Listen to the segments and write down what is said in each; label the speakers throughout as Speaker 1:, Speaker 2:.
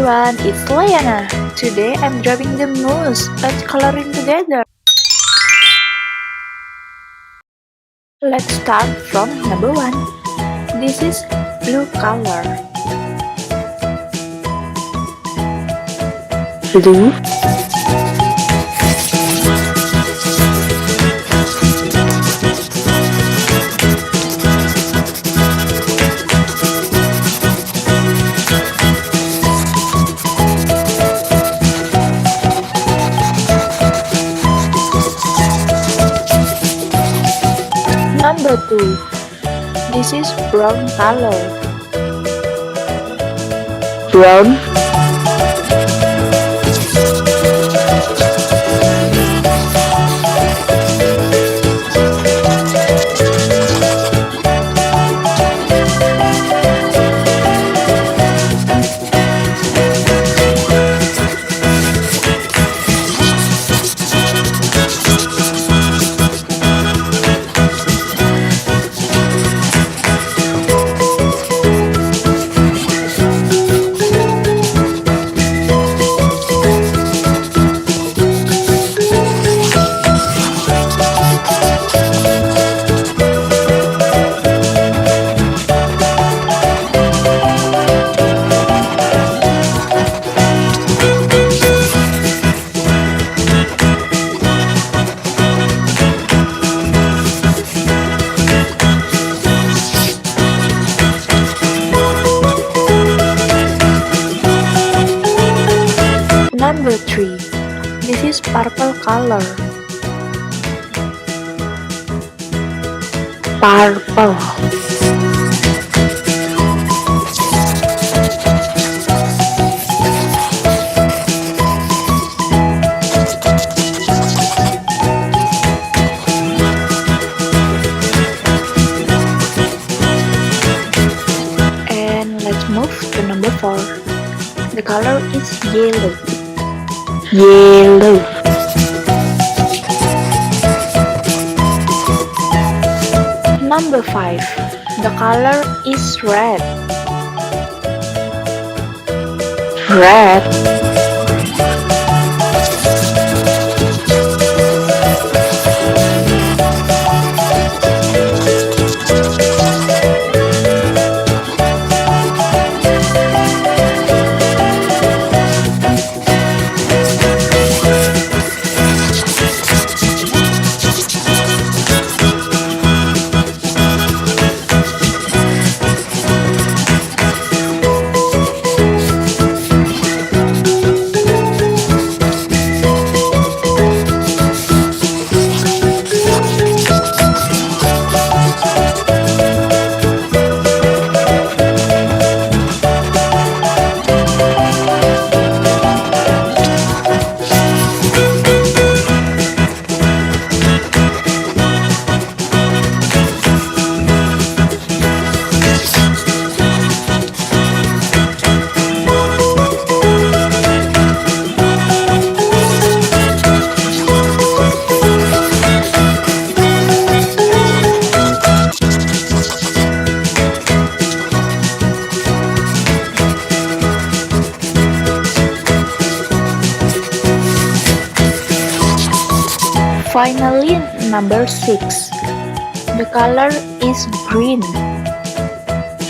Speaker 1: everyone, it's Liana. Today I'm drawing the moose. Let's coloring together. Let's start from number 1. This is blue color. Blue. Number 2. This is brown color. Brown. Number 3. This is purple color. Purple. And let's move to number 4. The color is yellow. Yellow. Number 5. The color is red. Red. Finally, number 6. The color is green.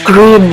Speaker 1: Green.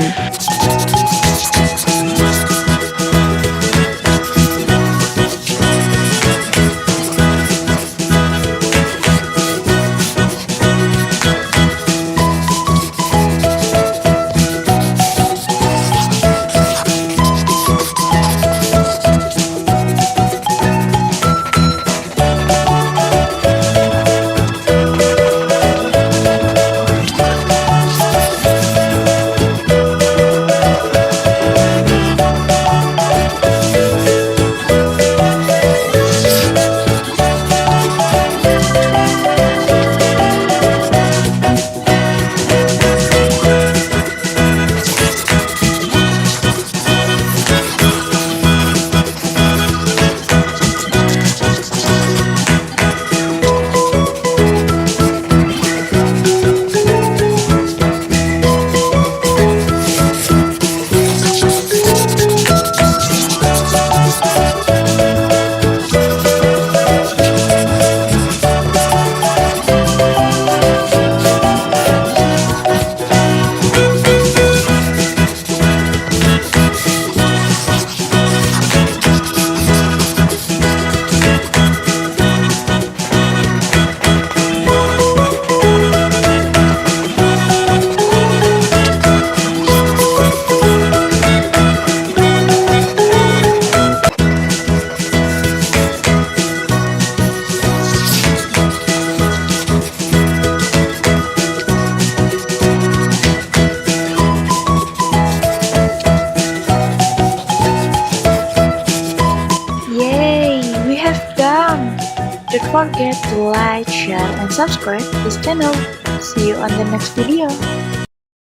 Speaker 1: forget to like, share, and subscribe this channel. See you on the next video.